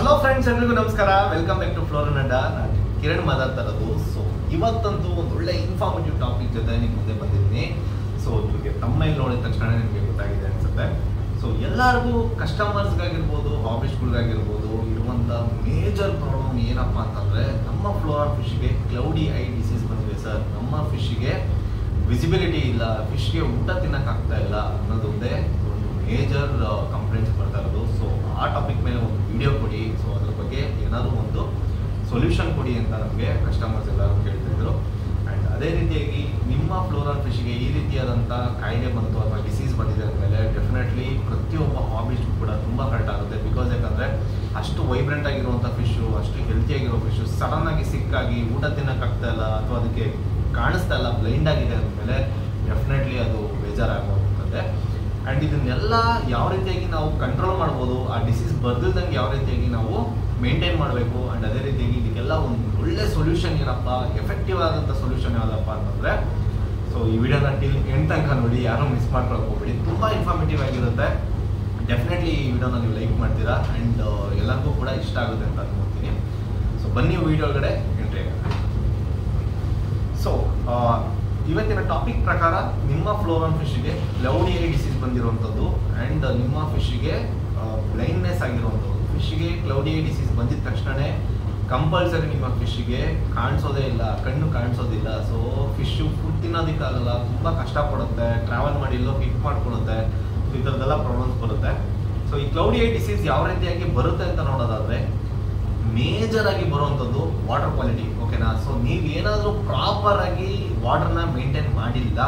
Hello friends, ಎಲ್ರಿಗೂ ನಮಸ್ಕಾರ. Welcome back to ಫ್ಲೋರನ್ ಅಡ್ಡ. ನಾನು ಕಿರಣ್ ಮಾತಾಡ್ತಾ ಇರೋದು. ಸೊ ಇವತ್ತಂತೂ ಒಂದು ಒಳ್ಳೆ ಇನ್ಫಾರ್ಮೇಟಿವ್ ಟಾಪಿಕ್ ಜೊತೆ ನಿಮ್ಮ ಮುಂದೆ ಬಂದಿದ್ದೀನಿ. ಸೊ ನಿಮಗೆ ತಮ್ಮಲ್ಲಿ ನೋಡಿದ ತಕ್ಷಣ ನಿಮಗೆ ಗೊತ್ತಾಗಿದೆ ಅನ್ಸುತ್ತೆ. ಸೊ ಎಲ್ಲರಿಗೂ ಕಸ್ಟಮರ್ಸ್ಗಾಗಿರ್ಬೋದು, ಹಾಬಿಸ್ಟ್ಗಳಿಗಾಗಿರ್ಬೋದು ಇರುವಂಥ ಮೇಜರ್ ಪ್ರಾಬ್ಲಮ್ ಏನಪ್ಪ ಅಂತಂದರೆ, ನಮ್ಮ ಫ್ಲೋರಾನ್ ಫಿಶ್ಗೆ ಕ್ಲೌಡಿ ಐ ಡಿಸೀಸ್ ಬಂದಿದೆ ಸರ್. ನಮ್ಮ ಫಿಶ್ಗೆ ವಿಸಿಬಿಲಿಟಿ ಇಲ್ಲ, ಫಿಶ್ಗೆ ಊಟ ತಿನ್ನೋಕ್ಕಾಗ್ತಾ ಇಲ್ಲ ಅನ್ನೋದೊಂದೇ ಒಂದು ಮೇಜರ್ ಕಂಪ್ಲೇಂಟ್ಸ್ ಬರ್ತಾ ಇರೋದು. ಸೊ ಆ ಟಾಪಿಕ್ ಮೇಲೆ ಒಂದು ವಿಡಿಯೋ ಕೊಡಿ, ಸೊ ಅದ್ರ ಬಗ್ಗೆ ಏನಾದರೂ ಒಂದು ಸೊಲ್ಯೂಷನ್ ಕೊಡಿ ಅಂತ ನಮಗೆ ಕಸ್ಟಮರ್ಸ್ ಎಲ್ಲರೂ ಕೇಳ್ತಿದ್ರು. ಆ್ಯಂಡ್ ಅದೇ ರೀತಿಯಾಗಿ ನಿಮ್ಮ ಫ್ಲೋರಾನ್ ಫಿಶ್ಗೆ ಈ ರೀತಿಯಾದಂಥ ಕಾಯಿಲೆ ಬಂತು ಅಥವಾ ಡಿಸೀಸ್ ಬಂದಿದೆ ಅಂದಮೇಲೆ ಡೆಫಿನೆಟ್ಲಿ ಪ್ರತಿಯೊಬ್ಬ ಹಾಬಿಸ್ಟು ಕೂಡ ತುಂಬ ಹರ್ಟ್ ಆಗುತ್ತೆ. ಬಿಕಾಸ್ ಯಾಕಂದರೆ ಅಷ್ಟು ವೈಬ್ರೆಂಟ್ ಆಗಿರುವಂಥ ಫಿಶ್ಶು, ಅಷ್ಟು ಹೆಲ್ತಿಯಾಗಿರೋ ಫಿಶ್ಶು ಸಡನ್ನಾಗಿ ಸಿಕ್ಕಾಗಿ ಊಟ ತಿನ್ನೋಕ್ಕಾಗ್ತಾ ಇಲ್ಲ ಅಥವಾ ಅದಕ್ಕೆ ಕಾಣಿಸ್ತಾ ಇಲ್ಲ, ಬ್ಲೈಂಡ್ ಆಗಿದೆ ಅಂದಮೇಲೆ ಡೆಫಿನೆಟ್ಲಿ ಅದು ಬೇಜಾರಾಗೋಗ್ತದೆ. ಆ್ಯಂಡ್ ಇದನ್ನೆಲ್ಲ ಯಾವ ರೀತಿಯಾಗಿ ನಾವು ಕಂಟ್ರೋಲ್ ಮಾಡ್ಬೋದು, ಆ ಡಿಸೀಸ್ ಬರ್ದಿಲ್ದಂಗೆ ಯಾವ ರೀತಿಯಾಗಿ ನಾವು ಮೇಂಟೈನ್ ಮಾಡಬೇಕು, ಆ್ಯಂಡ್ ಅದೇ ರೀತಿಯಾಗಿ ಇದಕ್ಕೆಲ್ಲ ಒಂದು ಒಳ್ಳೆ ಸೊಲ್ಯೂಷನ್ ಏನಪ್ಪ, ಎಫೆಕ್ಟಿವ್ ಆದಂಥ ಸೊಲ್ಯೂಷನ್ ಯಾವುದಪ್ಪ ಅಂತಂದರೆ, ಸೊ ಈ ವಿಡಿಯೋನ ಟಿಲ್ ಎಂಡ್ ತನಕ ನೋಡಿ, ಯಾರೂ ಮಿಸ್ ಮಾಡ್ಕೊಳಕ್ಕೆ ಹೋಗ್ಬೇಡಿ. ತುಂಬ ಇನ್ಫಾರ್ಮೇಟಿವ್ ಆಗಿರುತ್ತೆ. ಡೆಫಿನೆಟ್ಲಿ ಈ ವಿಡಿಯೋನ ನೀವು ಲೈಕ್ ಮಾಡ್ತೀರಾ ಆ್ಯಂಡ್ ಎಲ್ಲರಿಗೂ ಕೂಡ ಇಷ್ಟ ಆಗುತ್ತೆ ಅಂತ ಅನ್ಕೊಳ್ತೀನಿ. ಸೊ ಬನ್ನಿ ವಿಡಿಯೋ ಒಳಗಡೆ ಎಂಟ್ರಿ ಆಗುತ್ತೆ. ಸೊ ಇವತ್ತಿನ ಟಾಪಿಕ್ ಪ್ರಕಾರ ನಿಮ್ಮ ಫ್ಲೋರಾನ್ ಫಿಶ್ಗೆ ಕ್ಲೌಡಿ ಐ ಡಿಸೀಸ್ ಬಂದಿರುವಂಥದ್ದು ಆ್ಯಂಡ್ ನಿಮ್ಮ ಫಿಶ್ಗೆ ಬ್ಲೈಂಡ್ನೆಸ್ ಆಗಿರುವಂಥದ್ದು. ಫಿಶ್ಗೆ ಕ್ಲೌಡಿ ಐ ಡಿಸೀಸ್ ಬಂದಿದ ತಕ್ಷಣವೇ ಕಂಪಲ್ಸರಿ ನಿಮ್ಮ ಫಿಶ್ಗೆ ಕಾಣಿಸೋದೇ ಇಲ್ಲ, ಕಣ್ಣು ಕಾಣಿಸೋದಿಲ್ಲ. ಸೊ ಫಿಶ್ಶು ಫುಡ್ ತಿನ್ನೋದಕ್ಕಾಗಲ್ಲ, ತುಂಬ ಕಷ್ಟಪಡುತ್ತೆ, ಟ್ರಾವೆಲ್ ಮಾಡಿ ಎಲ್ಲೋ ಹಿಟ್ ಮಾಡ್ಕೊಳ್ಳುತ್ತೆ. ಸೊ ಈ ಥರದ್ದೆಲ್ಲ ಪ್ರಾಬ್ಲಮ್ಸ್ ಬರುತ್ತೆ. ಸೊ ಈ ಕ್ಲೌಡಿ ಐ ಡಿಸೀಸ್ ಯಾವ ರೀತಿಯಾಗಿ ಬರುತ್ತೆ ಅಂತ ನೋಡೋದಾದರೆ, ಮೇಜರ್ ಆಗಿ ಬರುವಂಥದ್ದು ವಾಟರ್ ಕ್ವಾಲಿಟಿ. ಓಕೆನಾ? ಸೊ ನೀವೇನಾದರೂ ಪ್ರಾಪರಾಗಿ ವಾಟರ್ನ ಮೇಂಟೈನ್ ಮಾಡಿಲ್ಲ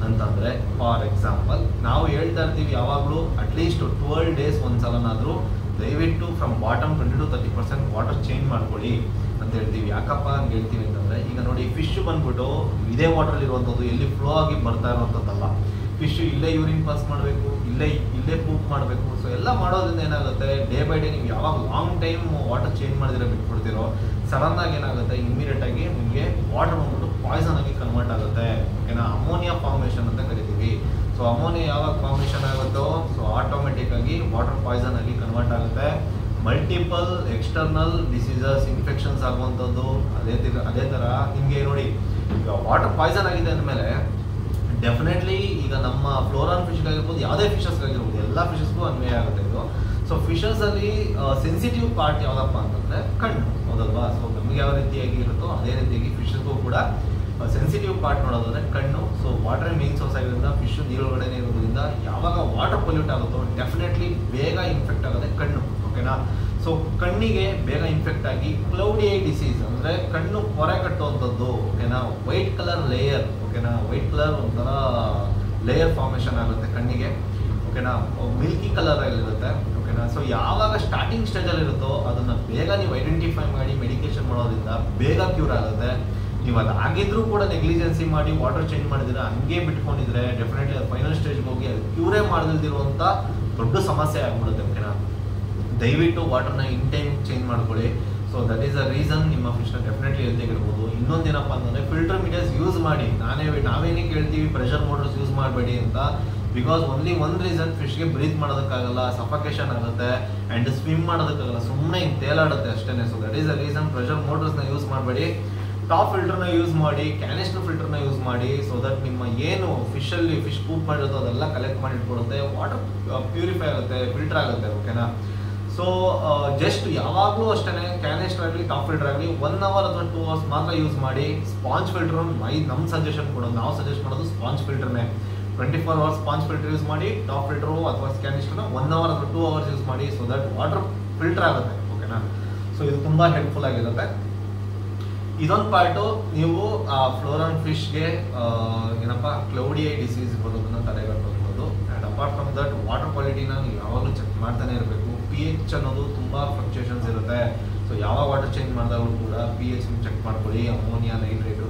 ಅಂತಂದರೆ, ಫಾರ್ ಎಕ್ಸಾಂಪಲ್ ನಾವು ಹೇಳ್ತಾ ಇರ್ತೀವಿ ಯಾವಾಗಲೂ ಅಟ್ಲೀಸ್ಟ್ 12 ಡೇಸ್ ಒಂದ್ಸಲನಾದರೂ ದಯವಿಟ್ಟು from bottom 20 to 30% water change ಮಾಡ್ಕೊಳ್ಳಿ ಅಂತ ಹೇಳ್ತೀವಿ. ಯಾಕಪ್ಪ ಅಂತ ಹೇಳ್ತೀವಿ ಅಂತಂದರೆ, ಈಗ ನೋಡಿ ಫಿಶ್ ಬಂದ್ಬಿಟ್ಟು ಇದೇ ವಾಟರಲ್ಲಿ ಇರುವಂಥದ್ದು, ಎಲ್ಲಿ ಫ್ಲೋ ಆಗಿ ಬರ್ತಾ ಇರುವಂಥದ್ದಲ್ಲ. ಫಿಶ್ ಇಲ್ಲೇ ಯೂರಿನ್ ಪಾಸ್ ಮಾಡಬೇಕು, ಇಲ್ಲೇ ಪೂಪ್ ಮಾಡಬೇಕು. ಸೊ ಎಲ್ಲ ಮಾಡೋದ್ರಿಂದ ಏನಾಗುತ್ತೆ, ಡೇ ಬೈ ಡೇ ನೀವು ಯಾವಾಗ ಲಾಂಗ್ ಟೈಮ್ ವಾಟರ್ ಚೇಂಜ್ ಮಾಡಿದ್ರೆ ಬಿಟ್ಬಿಡ್ತೀರೋ, ಸಡನ್ನಾಗಿ ಏನಾಗುತ್ತೆ, ಇಮಿಡಿಯೇಟಾಗಿ ನಿಮಗೆ ವಾಟರ್ ಬಂದ್ಬಿಟ್ಟು ಪಾಯ್ಸನ್ ಆಗಿ ಕನ್ವರ್ಟ್ ಆಗುತ್ತೆ. ಓಕೆನಾ? ಅಮೋನಿಯಾ ಫಾರ್ಮೇಷನ್ ಅಂತ ಕರಿತೀವಿ. ಸೊ ಅಮೋನಿಯಾ ಯಾವಾಗ ಫಾರ್ಮೇಷನ್ ಆಗುತ್ತೋ, ಸೊ ಆಟೋಮೆಟಿಕ್ ಆಗಿ ವಾಟರ್ ಪಾಯ್ಸನ್ ಆಗಿ ಕನ್ವರ್ಟ್ ಆಗುತ್ತೆ. ಮಲ್ಟಿಪಲ್ ಎಕ್ಸ್ಟರ್ನಲ್ ಡಿಸೀಸಸ್, ಇನ್ಫೆಕ್ಷನ್ಸ್ ಆಗುವಂಥದ್ದು. ಅದೇ ಥರ ನಿಮಗೆ ನೋಡಿ, ಈಗ ವಾಟರ್ ಪಾಯ್ಸನ್ ಆಗಿದೆ ಅಂದಮೇಲೆ ಡೆಫಿನೆಟ್ಲಿ ಈಗ ನಮ್ಮ ಫ್ಲೋರಾನ್ ಫಿಶ್ಗಾಗಿರ್ಬೋದು, ಯಾವುದೇ ಫಿಶಸ್ಗಾಗಿರ್ಬೋದು, ಎಲ್ಲ ಫಿಶಸ್ಗೂ ಅನ್ವಯ ಆಗುತ್ತೆ ಇದು. ಸೊ ಫಿಶಸಲ್ಲಿ ಸೆನ್ಸಿಟಿವ್ ಪಾರ್ಟ್ ಯಾವುದಪ್ಪ ಅಂತಂದರೆ ಕಣ್ಣು, ಹೌದಲ್ವಾ? ಸೊ ನಮಗೆ ಯಾವ ರೀತಿಯಾಗಿ ಇರುತ್ತೋ ಅದೇ ರೀತಿಯಾಗಿ ಫಿಶಸ್ಗೂ ಕೂಡ ಸೆನ್ಸಿಟಿವ್ ಪಾರ್ಟ್ ನೋಡೋದಾದ್ರೆ ಕಣ್ಣು. ಸೊ ವಾಟರ್ ಮೇನ್ ಸೋರ್ಸ್ ಆಗಿರೋದ್ರಿಂದ ಫಿಶ್ ನೀರೊಳಗಡೆ ಇರೋದ್ರಿಂದ ಯಾವಾಗ ವಾಟರ್ ಪೊಲ್ಯೂಟ್ ಆಗುತ್ತೋ ಡೆಫಿನೆಟ್ಲಿ ಬೇಗ ಇನ್ಫೆಕ್ಟ್ ಆಗೋದೇ ಕಣ್ಣು. ಓಕೆನಾ? ಸೊ ಕಣ್ಣಿಗೆ ಬೇಗ ಇನ್ಫೆಕ್ಟ್ ಆಗಿ ಕ್ಲೌಡಿ ಐ ಡಿಸೀಸ್ ಅಂದರೆ ಕಣ್ಣು ಹೊರೆ ಕಟ್ಟುವಂಥದ್ದು. ಓಕೆನಾ? ವೈಟ್ ಕಲರ್ ಲೇಯರ್, ಓಕೆನಾ, ವೈಟ್ ಕಲರ್ ಒಂಥರ ಲೇಯರ್ ಫಾರ್ಮೇಷನ್ ಆಗುತ್ತೆ ಕಣ್ಣಿಗೆ. ಓಕೆನಾ? ಮಿಲ್ಕಿ ಕಲರ್ ಆಗಿರುತ್ತೆ. ಓಕೆನಾ? ಸೊ ಯಾವಾಗ ಸ್ಟಾರ್ಟಿಂಗ್ ಸ್ಟೇಜಲ್ಲಿ ಇರುತ್ತೋ ಅದನ್ನು ಬೇಗ ನೀವು ಐಡೆಂಟಿಫೈ ಮಾಡಿ ಮೆಡಿಕೇಶನ್ ಮಾಡೋದ್ರಿಂದ ಬೇಗ ಕ್ಯೂರ್ ಆಗುತ್ತೆ. ನೀವು ಅದು ಆಗಿದ್ರೂ ಕೂಡ ನೆಗ್ಲಿಜೆನ್ಸಿ ಮಾಡಿ ವಾಟರ್ ಚೇಂಜ್ ಮಾಡಿದ್ರೆ, ಹಂಗೆ ಬಿಟ್ಕೊಂಡಿದ್ರೆ ಡೆಫಿನೆಟ್ಲಿ ಅದು ಫೈನಲ್ ಸ್ಟೇಜ್ಗೆ ಹೋಗಿ ಅದು ಕ್ಯೂರೇ ಮಾಡದಿರುವಂಥ ದೊಡ್ಡ ಸಮಸ್ಯೆ ಆಗ್ಬಿಡುತ್ತೆ. ಓಕೆನಾ? ದಯವಿಟ್ಟು ವಾಟರ್ನ ಇನ್ ಟೈಮ್ ಚೇಂಜ್ ಮಾಡ್ಕೊಳ್ಳಿ. So that is a reason ನಿಮ್ಮ ಫಿಶ್ನ ಡೆಫಿನೆಟ್ಲಿ ಹೆಲ್ತಿಯಾಗಿರ್ಬೋದು. ಇನ್ನೊಂದೇನಪ್ಪ ಅಂತಂದರೆ ಫಿಲ್ಟರ್ ಮೀಡಿಯಾಸ್ ಯೂಸ್ ಮಾಡಿ. ನಾವೇನಕ್ಕೆ ಹೇಳ್ತೀವಿ ಪ್ರೆಷರ್ ಮೋಟರ್ಸ್ ಯೂಸ್ ಮಾಡಬೇಡಿ ಅಂತ, ಬಿಕಾಸ್ ಓನ್ಲಿ ಒಂದು ರೀಸನ್, ಫಿಶ್ಗೆ ಬ್ರೀತ್ ಮಾಡೋದಕ್ಕಾಗಲ್ಲ, ಸಫಕೇಶನ್ ಆಗುತ್ತೆ ಆ್ಯಂಡ್ ಸ್ವಿಮ್ ಮಾಡೋದಕ್ಕಾಗಲ್ಲ, ಸುಮ್ಮನೆ ಹಿಂಗೆ ತೇಲಾಡುತ್ತೆ ಅಷ್ಟೇ. So that is a reason pressure ಮೋಟರ್ಸ್ನ ಯೂಸ್ ಮಾಡಬೇಡಿ. ಟಾಪ್ ಫಿಲ್ಟರ್ನ ಯೂಸ್ ಮಾಡಿ, ಕ್ಯಾನಿಸ್ಟರ್ ಫಿಲ್ಟರ್ನ ಯೂಸ್ ಮಾಡಿ. ಸೊ ದಟ್ ನಿಮ್ಮ ಏನು ಫಿಶಲ್ಲಿ ಫಿಶ್ ಪೂಪ್ ಮಾಡಿರುತ್ತೋ ಅದೆಲ್ಲ ಕಲೆಕ್ಟ್ ಮಾಡಿ ಇಟ್ಕೊಡುತ್ತೆ, ವಾಟರ್ ಪ್ಯೂರಿಫೈ ಆಗುತ್ತೆ, ಫಿಲ್ಟರ್ ಆಗುತ್ತೆ. ಓಕೆನಾ? ಸೊ ಜಸ್ಟ್ ಯಾವಾಗಲೂ ಅಷ್ಟೇ ಕ್ಯಾನಿಸ್ಟರ್ ಆಗಲಿ ಟಾಪ್ ಫಿಲ್ಟರ್ ಆಗಲಿ 1 hour ಅಥವಾ 2 hours ಮಾತ್ರ ಯೂಸ್ ಮಾಡಿ. ಸ್ಪಾಂಜ್ ಫಿಲ್ಟರ್ ನಮ್ಮ ಸಜೆಷನ್ ಕೊಡೋದು, ನಾವು ಸಜೆಸ್ಟ್ ಮಾಡೋದು ಸ್ಪಾಂಜ್ ಫಿಲ್ಟರ್ನೇ. 24 hours ಸ್ಪಾಂಜ್ ಫಿಲ್ಟರ್ ಯೂಸ್ ಮಾಡಿ, ಟಾಪ್ ಫಿಲ್ಟರು ಅಥವಾ ಕ್ಯಾನಿಸ್ಟರ್ನ 1 hour ಅಥವಾ 2 hours ಯೂಸ್ ಮಾಡಿ. ಸೊ ದಟ್ ವಾಟರ್ ಫಿಲ್ಟರ್ ಆಗುತ್ತೆ. ಓಕೆನಾ? ಸೊ ಇದು ತುಂಬ ಹೆಲ್ಪ್ಫುಲ್ ಆಗಿರುತ್ತೆ. ಇದೊಂದು ಪಾರ್ಟು ನೀವು ಫ್ಲೋರಾನ್ ಫಿಶ್ಗೆ ಏನಪ್ಪ ಕ್ಲೌಡಿ ಐ ಡಿಸೀಸ್ ಬರೋದನ್ನು ತಡೆಗಟ್ಟಬಹುದು. And apart from that water ಕ್ವಾಲಿಟಿನ ನೀವು ಯಾವಾಗಲೂ ಚೆಕ್ ಮಾಡ್ತಾನೆ ಇರಬೇಕು. pH ಅನ್ನೋದು ತುಂಬ ಫ್ಲಕ್ಚುಯೇಷನ್ಸ್ ಇರುತ್ತೆ. ಸೊ ಯಾವಾಗ ವಾಟರ್ ಚೇಂಜ್ ಮಾಡಿದಾಗಲೂ ಕೂಡ pH ಚೆಕ್ ಮಾಡ್ಕೊಳ್ಳಿ. ಅಮೋನಿಯಾ, ನೈಟ್ರೇಟು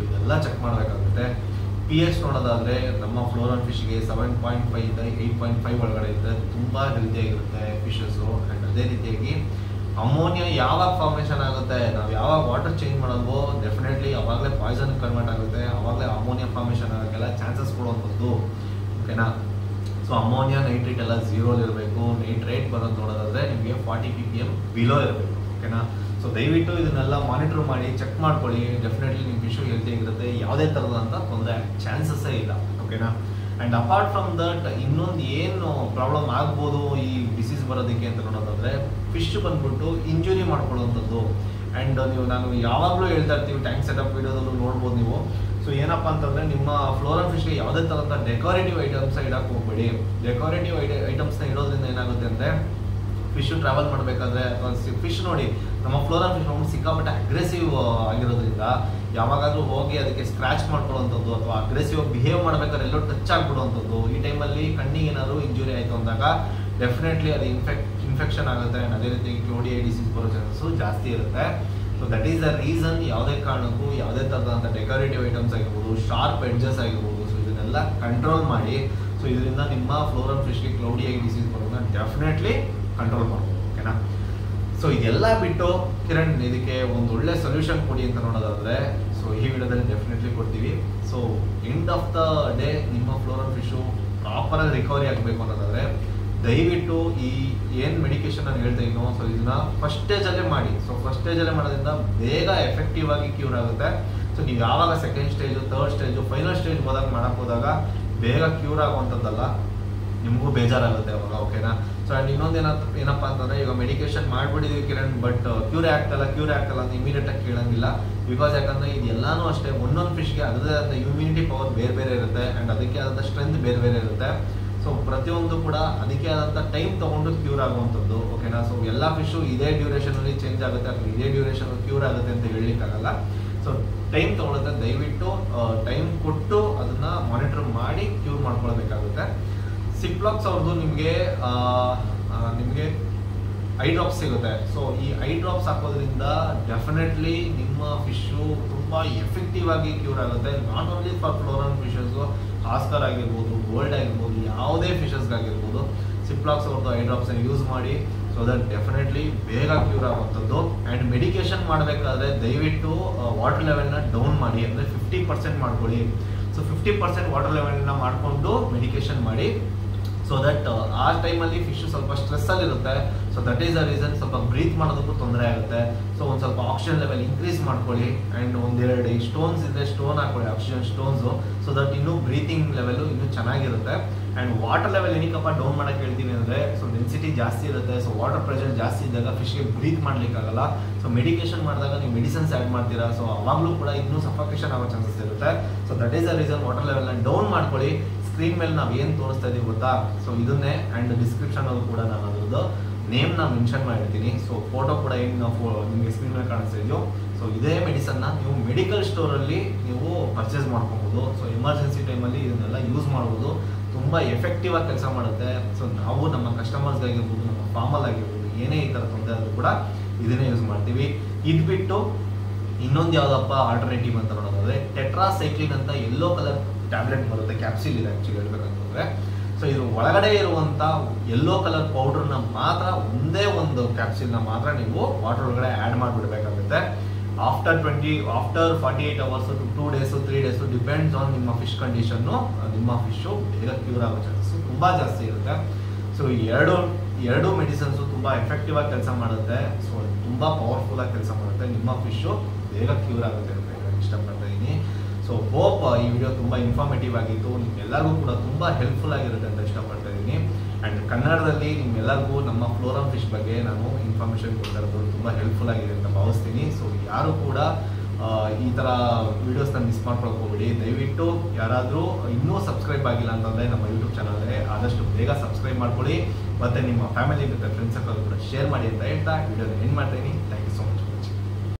ಇದೆಲ್ಲ ಚೆಕ್ ಮಾಡಬೇಕಾಗುತ್ತೆ. pH ನೋಡೋದಾದರೆ ನಮ್ಮ ಫ್ಲೋರಾನ್ ಫಿಶ್ಗೆ 7.5 ಇಂದ 8.5 ಒಳಗಡೆ ಇದ್ದರೆ ತುಂಬ ಹೆಲ್ತಿಯಾಗಿರುತ್ತೆ ಫಿಶಸ್ಸು. ಆ್ಯಂಡ್ ಅದೇ ರೀತಿಯಾಗಿ ಅಮೋನಿಯಾ ಯಾವಾಗ ಫಾರ್ಮೇಷನ್ ಆಗುತ್ತೆ, ನಾವು ಯಾವಾಗ ವಾಟರ್ ಚೇಂಜ್ ಮಾಡೋದು ಡೆಫಿನೆಟ್ಲಿ ಅವಾಗಲೇ ಪಾಯ್ಸನ್ ಕನ್ವರ್ಟ್ ಆಗುತ್ತೆ, ಅವಾಗಲೇ ಅಮೋನಿಯಾ ಫಾರ್ಮೇಷನ್ ಆಗೋಕ್ಕೆಲ್ಲ ಚಾನ್ಸಸ್ ಕೊಡುವಂಥದ್ದು. ಓಕೆನಾ? ಸೊ ಅಮೋನಿಯಾ ನೈಟ್ರೇಟ್ ಎಲ್ಲ 0 ಇರಬೇಕು. ನೈಟ್ರೇಟ್ ಬರೋದು ನೋಡೋದಾದ್ರೆ ನಿಮಗೆ 40 ppm ಬಿಲೋ ಇರಬೇಕು. ಓಕೆನಾ. ಸೊ ದಯವಿಟ್ಟು ಇದನ್ನೆಲ್ಲ ಮಾನಿಟರ್ ಮಾಡಿ ಚೆಕ್ ಮಾಡ್ಕೊಳ್ಳಿ. ಡೆಫಿನೆಟ್ಲಿ ನಿಮ್ಮ ಫಿಶು ಹೆಲ್ತಿ ಆಗಿರುತ್ತೆ, ಯಾವುದೇ ಥರದಂತ ತೊಂದರೆ ಚಾನ್ಸಸ್ಸೇ ಇಲ್ಲ. ಓಕೆನಾ. ಆ್ಯಂಡ್ ಅಪಾರ್ಟ್ ಫ್ರಮ್ ದಟ್ ಇನ್ನೊಂದು ಏನು ಪ್ರಾಬ್ಲಮ್ ಆಗ್ಬೋದು ಈ ಡಿಸೀಸ್ ಬರೋದಕ್ಕೆ ಅಂತ ನೋಡೋದಾದ್ರೆ ಫಿಶ್ ಬಂದ್ಬಿಟ್ಟು ಇಂಜುರಿ ಮಾಡ್ಕೊಳ್ಳುವಂಥದ್ದು. ಆ್ಯಂಡ್ ನಾನು ಯಾವಾಗಲೂ ಹೇಳ್ತಾ ಇರ್ತೀವಿ, ಟ್ಯಾಂಕ್ ಸೆಟಪ್ ವಿಡಿಯೋದಲ್ಲೂ ನೋಡ್ಬೋದು ನೀವು. ಸೊ ಏನಪ್ಪ ಅಂತಂದರೆ ನಿಮ್ಮ ಫ್ಲೋರಲ್ ಫಿಶ್ಗೆ ಯಾವುದೇ ಥರದ ಡೆಕೋರೇಟಿವ್ ಐಟಮ್ಸ್ ಇಡಕ್ಕೆ ಹೋಗ್ಬೇಡಿ. ಡೆಕೋರೇಟಿವ್ ಐಟಮ್ಸ್ನ ಇಡೋದ್ರಿಂದ ಏನಾಗುತ್ತೆ ಅಂದರೆ ಫಿಶ್ ಟ್ರಾವೆಲ್ ಮಾಡಬೇಕಾದ್ರೆ ಅಥವಾ ಫಿಶ್ ನೋಡಿ ನಮ್ಮ ಫ್ಲೋರಲ್ ಫಿಶ್ ಒಂದು ಸಿಕ್ಕಾಪಟ್ಟೆ ಅಗ್ರೆಸಿವ್ ಆಗಿರೋದ್ರಿಂದ ಯಾವಾಗಾದ್ರೂ ಹೋಗಿ ಅದಕ್ಕೆ ಸ್ಕ್ರಾಚ್ ಮಾಡ್ಕೊಳ್ಳೋವಂಥದ್ದು ಅಥವಾ ಅಗ್ರೆಸಿವ್ ಬಿಹೇವ್ ಮಾಡ್ಬೇಕಾದ್ರೆ ಎಲ್ಲೋ ಟಚ್ ಆಗ್ಬಿಡುವಂಥದ್ದು. ಈ ಟೈಮಲ್ಲಿ ಕಣ್ಣಿಗೆ ಏನಾದ್ರು ಇಂಜುರಿ ಆಯಿತು ಅಂದಾಗ ಡೆಫಿನೆಟ್ಲಿ ಅದು ಇನ್ಫೆಕ್ಷನ್ ಆಗುತ್ತೆ. ಆ್ಯಂಡ್ ಅದೇ ರೀತಿ ಕ್ಲೋಡಿಯಾ ಡಿಸೀಸ್ ಬರೋ ಚಾನ್ಸಸ್ಸು ಜಾಸ್ತಿ ಇರುತ್ತೆ. So that is the reason ಯಾವುದೇ ಕಾರಣಕ್ಕೂ ಯಾವುದೇ ಥರದಂಥ ಡೆಕೋರೇಟಿವ್ ಐಟಮ್ಸ್ ಆಗಿರ್ಬೋದು, ಶಾರ್ಪ್ ಎಡ್ಜಸ್ ಆಗಿರ್ಬೋದು, ಸೊ ಇದನ್ನೆಲ್ಲ ಕಂಟ್ರೋಲ್ ಮಾಡಿ. ಸೊ ಇದರಿಂದ ನಿಮ್ಮ ಫ್ಲೋರಲ್ ಫಿಶ್ಗೆ ಕ್ಲೌಡಿಯಾ ಡಿಸೀಸ್ ಬರೋದನ್ನ ಡೆಫಿನೆಟ್ಲಿ ಕಂಟ್ರೋಲ್ ಮಾಡ್ಬೋದು. ಓಕೆನಾ. ಸೊ ಇದೆಲ್ಲ ಬಿಟ್ಟು ಕಿರಣ್ ಇದಕ್ಕೆ ಒಂದು ಒಳ್ಳೆ ಸೊಲ್ಯೂಷನ್ ಕೊಡಿ ಅಂತ ನೋಡೋದಾದ್ರೆ ಸೊ ಈ ವಿಡಿಯೋದಲ್ಲಿ ಡೆಫಿನೆಟ್ಲಿ ಕೊಡ್ತೀವಿ. So end of the day ನಿಮ್ಮ ಫ್ಲೋರಲ್ ಫಿಶು ಪ್ರಾಪರಾಗಿ ರಿಕವರಿ ಆಗಬೇಕು ಅನ್ನೋದಾದ್ರೆ ದಯವಿಟ್ಟು ಈ ಏನು ಮೆಡಿಕೇಶನ್ ನಾನು ಹೇಳ್ತಾ ಇದ್ದೀನೋ ಸೊ ಇದನ್ನ ಫಸ್ಟ್ ಸ್ಟೇಜಲ್ಲೇ ಮಾಡಿ. ಸೊ ಫಸ್ಟ್ ಸ್ಟೇಜಲ್ಲೇ ಮಾಡೋದ್ರಿಂದ ಬೇಗ ಎಫೆಕ್ಟಿವ್ ಆಗಿ ಕ್ಯೂರ್ ಆಗುತ್ತೆ. ಸೊ ನೀವು ಯಾವಾಗ second stage, third stage, final stage ಮಾಡಕ್ಕೆ ಹೋದಾಗ ಬೇಗ ಕ್ಯೂರ್ ಆಗುವಂಥದ್ದಲ್ಲ, ನಿಮಗೂ ಬೇಜಾರಾಗುತ್ತೆ ಅವಾಗ. ಓಕೆನಾ. ಸೊ ಆ್ಯಂಡ್ ಇನ್ನೊಂದು ಏನಪ್ಪ ಅಂತಂದರೆ ಈಗ ಮೆಡಿಕೇಶನ್ ಮಾಡಿಬಿಟ್ಟಿದ್ದೀವಿ ಕಿರಣ್, ಬಟ್ ಕ್ಯೂರ್ ಆಗ್ತಲ್ಲ ಅಂತ ಇಮಿಡಿಯೇಟಾಗಿ ಕೇಳೋಂಗಿಲ್ಲ. ಬಿಕಾಸ್ ಯಾಕಂದರೆ ಇದೆಲ್ಲನೂ ಅಷ್ಟೇ ಒಂದೊಂದು ಫಿಶ್ಗೆ ಅದರದೇ ಆದ ಇಮ್ಯುನಿಟಿ ಪವರ್ ಬೇರೆ ಬೇರೆ ಇರುತ್ತೆ. ಆ್ಯಂಡ್ ಅದಕ್ಕೆ ಆದಂಥ ಸ್ಟ್ರೆಂತ್ ಬೇರೆ ಬೇರೆ ಇರುತ್ತೆ. ಸೊ ಪ್ರತಿಯೊಂದು ಕೂಡ ಅದಕ್ಕೆ ಆದಂಥ ಟೈಮ್ ತೊಗೊಂಡು ಕ್ಯೂರ್ ಆಗುವಂಥದ್ದು. ಓಕೆನಾ. ಸೊ ಎಲ್ಲ ಫಿಶು ಇದೇ ಡ್ಯೂರೇಷನಲ್ಲಿ ಚೇಂಜ್ ಆಗುತ್ತೆ ಅಥವಾ ಇದೇ ಡ್ಯೂರೇಷನ್ ಕ್ಯೂರ್ ಆಗುತ್ತೆ ಅಂತ ಹೇಳಲಿಕ್ಕಾಗಲ್ಲ. So time ತೊಗೊಳುತ್ತೆ. ದಯವಿಟ್ಟು ಟೈಮ್ ಕೊಟ್ಟು ಅದನ್ನು ಮಾನಿಟರ್ ಮಾಡಿ ಕ್ಯೂರ್ ಮಾಡ್ಕೊಳ್ಬೇಕಾಗುತ್ತೆ. ಸಿಪ್ಲಾಕ್ಸ್ ಅವ್ರದ್ದು ನಿಮಗೆ ಐ ಡ್ರಾಪ್ಸ್ ಸಿಗುತ್ತೆ. ಸೊ ಈ ಐ ಡ್ರಾಪ್ಸ್ ಹಾಕೋದ್ರಿಂದ ಡೆಫಿನೆಟ್ಲಿ ನಿಮ್ಮ ಫಿಶು ತುಂಬ ಎಫೆಕ್ಟಿವ್ ಆಗಿ ಕ್ಯೂರ್ ಆಗುತ್ತೆ. Not only for floral fishes, Oscar ಆಗಿರ್ಬೋದು, ಗೋಲ್ಡ್ ಆಗಿರ್ಬೋದು, ಯಾವುದೇ ಫಿಶಸ್ಗಾಗಿರ್ಬೋದು ಸಿಪ್ಲಾಕ್ಸ್ ಅವ್ರದ್ದು ಐ ಡ್ರಾಪ್ಸನ್ನು ಯೂಸ್ ಮಾಡಿ. ಸೊ ದಟ್ ಡೆಫಿನೆಟ್ಲಿ ಬೇಗ ಕ್ಯೂರ್ ಆಗುವಂಥದ್ದು. ಆ್ಯಂಡ್ ಮೆಡಿಕೇಶನ್ ಮಾಡಬೇಕಾದ್ರೆ ದಯವಿಟ್ಟು ವಾಟರ್ ಲೆವೆಲ್ನ ಡೌನ್ ಮಾಡಿ, ಅಂದರೆ 50% ಮಾಡ್ಕೊಳ್ಳಿ. ಸೊ 50% ವಾಟರ್ ಲೆವೆಲ್ನ ಮಾಡಿಕೊಂಡು ಮೆಡಿಕೇಶನ್ ಮಾಡಿ. ಸೊ ದಟ್ ಆ ಟೈಮಲ್ಲಿ ಫಿಶ್ ಸ್ವಲ್ಪ ಸ್ಟ್ರೆಸ್ಸಲ್ಲಿರುತ್ತೆ. So that is the reason ಸ್ವಲ್ಪ ಬ್ರೀತ್ ಮಾಡೋದಕ್ಕೂ ತೊಂದರೆ ಆಗುತ್ತೆ. ಸೊ ಒಂದು ಸ್ವಲ್ಪ ಆಕ್ಸಿಜನ್ ಲೆವೆಲ್ ಇನ್ಕ್ರೀಸ್ ಮಾಡ್ಕೊಳ್ಳಿ. ಆ್ಯಂಡ್ ಒಂದೆರಡು ಈ ಸ್ಟೋನ್ಸ್ ಇದ್ದರೆ ಸ್ಟೋನ್ ಹಾಕೊಳ್ಳಿ, ಆಕ್ಸಿಜನ್ ಸ್ಟೋನ್ಸು. ಸೊ ದಟ್ ಇನ್ನೂ ಬ್ರೀತಿಂಗ್ ಲೆವೆಲು ಇನ್ನೂ ಚೆನ್ನಾಗಿರುತ್ತೆ. ಆ್ಯಂಡ್ ವಾಟರ್ ಲೆವೆಲ್ ಏನಕ್ಕಪ್ಪ ಡೌನ್ ಮಾಡೋಕ್ಕೆ ಹೇಳ್ತೀನಿ ಅಂದರೆ ಸೊ ಡೆನ್ಸಿಟಿ ಜಾಸ್ತಿ ಇರುತ್ತೆ. ಸೊ ವಾಟರ್ ಪ್ರೆಷರ್ ಜಾಸ್ತಿ ಇದ್ದಾಗ ಫಿಶ್ಗೆ ಬ್ರೀತ್ ಮಾಡಲಿಕ್ಕಾಗಲ್ಲ. ಸೊ ಮೆಡಿಕೇಶನ್ ಮಾಡಿದಾಗ ನೀವು ಮೆಡಿಸಿನ್ಸ್ ಆ್ಯಡ್ ಮಾಡ್ತೀರಾ. ಸೊ ಅವಾಗಲೂ ಕೂಡ ಇನ್ನೂ ಸಫೋಕೇಶನ್ ಆಗೋ ಚಾನ್ಸಸ್ ಇರುತ್ತೆ. So that is the reason water ಲೆವೆಲ್ನ ಡೌನ್ ಮಾಡ್ಕೊಳ್ಳಿ. ಸ್ಕ್ರೀನ್ ಮೇಲೆ ನಾವು ಏನು ತೋರಿಸ್ತಾ ಇದೀವಿ ಗೊತ್ತಾ, ಸೊ ಇದನ್ನೇ. ಆ್ಯಂಡ್ ಡಿಸ್ಕ್ರಿಪ್ಷನಲ್ಲಿ ಕೂಡ ನಾನು ಅದರದ್ದು ನೇಮ್ನ ಮೆನ್ಷನ್ ಮಾಡಿರ್ತೀನಿ. ಸೊ ಫೋಟೋ ಕೂಡ ಏನು ನಿಮಗೆ ಸ್ಕ್ರೀನ್ ಮೇಲೆ ಕಾಣಿಸ್ತಾ ಇದೆಯೋ ಸೊ ಇದೇ ಮೆಡಿಸನ್ನ ನೀವು ಮೆಡಿಕಲ್ ಸ್ಟೋರಲ್ಲಿ ನೀವು ಪರ್ಚೇಸ್ ಮಾಡ್ಕೊಬೋದು. ಸೊ ಎಮರ್ಜೆನ್ಸಿ ಟೈಮಲ್ಲಿ ಇದನ್ನೆಲ್ಲ ಯೂಸ್ ಮಾಡ್ಬೋದು. ತುಂಬ ಎಫೆಕ್ಟಿವ್ ಆಗಿ ಕೆಲಸ ಮಾಡುತ್ತೆ. ಸೊ ನಾವು ನಮ್ಮ ಕಸ್ಟಮರ್ಸ್ಗಾಗಿರ್ಬೋದು, ನಮ್ಮ ಫಾರ್ಮಲ್ಲಾಗಿರ್ಬೋದು, ಏನೇ ಈ ಥರ ತೊಂದರೆ ಆದರೂ ಕೂಡ ಇದನ್ನೇ ಯೂಸ್ ಮಾಡ್ತೀವಿ. ಇದು ಬಿಟ್ಟು ಇನ್ನೊಂದು ಯಾವುದಪ್ಪ ಆಲ್ಟರ್ನೇಟಿವ್ ಅಂತ ನೋಡೋದಾದರೆ ಟೆಟ್ರಾಸೈಕ್ಲಿನ್ ಅಂತ ಯೆಲ್ಲೋ ಕಲರ್ ಟ್ಯಾಬ್ಲೆಟ್ ಬರುತ್ತೆ, ಕ್ಯಾಪ್ಸಿಲ್ ಇದೆ ಆ್ಯಕ್ಚುಲಿ ಹೇಳ್ಬೇಕಂತಂದರೆ. ಸೊ ಇದು ಒಳಗಡೆ ಇರುವಂಥ ಯೆಲ್ಲೋ ಕಲರ್ ಪೌಡ್ರನ್ನ ಮಾತ್ರ ಒಂದೇ ಒಂದು ಕ್ಯಾಪ್ಸಿಲ್ನ ಮಾತ್ರ ನೀವು ವಾಟರ್ ಒಳಗಡೆ ಆ್ಯಡ್ ಮಾಡಿಬಿಡ್ಬೇಕಾಗುತ್ತೆ. After 48 hours to 2 days 3 days depends on ನಿಮ್ಮ ಫಿಶ್ ಕಂಡೀಷನ್ನು, ನಿಮ್ಮ ಫಿಶು ಬೇಗ ಕ್ಯೂರ್ ಆಗೋ ಚಾನ್ಸಸ್ ತುಂಬ ಜಾಸ್ತಿ ಇರುತ್ತೆ. ಸೊ ಎರಡು ಮೆಡಿಸಿನ್ಸು ತುಂಬ ಎಫೆಕ್ಟಿವ್ ಆಗಿ ಕೆಲಸ ಮಾಡುತ್ತೆ. ಸೊ ತುಂಬ ಪವರ್ಫುಲ್ಲಾಗಿ ಕೆಲಸ ಮಾಡುತ್ತೆ. ನಿಮ್ಮ ಫಿಶು ಬೇಗ ಕ್ಯೂರ್ ಆಗುತ್ತೆ ಅಂತ ಹೇಳಕ್ಕೆ ಇಷ್ಟಪಡ್ತಾ ಇದ್ದೀನಿ. ಸೊ ಹೋಪ್ ಈ ವಿಡಿಯೋ ತುಂಬ ಇನ್ಫಾರ್ಮೇಟಿವ್ ಆಗಿತ್ತು, ನಿಮ್ಮೆಲ್ಲರಿಗೂ ಕೂಡ ತುಂಬ ಹೆಲ್ಪ್ಫುಲ್ ಆಗಿರುತ್ತೆ ಅಂತ ಇಷ್ಟಪಡ್ತಾ ಇದ್ದೀನಿ. ಆ್ಯಂಡ್ ಕನ್ನಡದಲ್ಲಿ ನಿಮ್ಮೆಲ್ಲರಿಗೂ ನಮ್ಮ ಫ್ಲೋರಲ್ ಫಿಶ್ ಬಗ್ಗೆ ನಾನು ಇನ್ಫಾರ್ಮೇಷನ್ ಕೊಡ್ತಾ ಇರೋದು ತುಂಬ ಹೆಲ್ಪ್ಫುಲ್ ಆಗಿದೆ ಅಂತ ಭಾವಿಸ್ತೀನಿ. ಸೊ ಯಾರು ಕೂಡ ಈ ಥರ ವೀಡಿಯೋಸ್ನ ಮಿಸ್ ಮಾಡ್ಕೊಳಕ್ಕೆ ಹೋಗ್ಬೇಡಿ. ದಯವಿಟ್ಟು ಯಾರಾದರೂ ಇನ್ನೂ ಸಬ್ಸ್ಕ್ರೈಬ್ ಆಗಿಲ್ಲ ಅಂತಂದರೆ ನಮ್ಮ ಯೂಟ್ಯೂಬ್ ಚಾನಲ್ಗೆ ಆದಷ್ಟು ಬೇಗ ಸಬ್ಸ್ಕ್ರೈಬ್ ಮಾಡ್ಕೊಳ್ಳಿ. ಮತ್ತು ನಿಮ್ಮ ಫ್ಯಾಮಿಲಿ ಮತ್ತು ಫ್ರೆಂಡ್ಸ್ ಸರ್ಕಲ್ ಕೂಡ ಶೇರ್ ಮಾಡಿ ಅಂತ ಹೇಳ್ತಾ ವಿಡಿಯೋನ ಎಂಡ್ ಮಾಡ್ತೀನಿ. Thank you so much.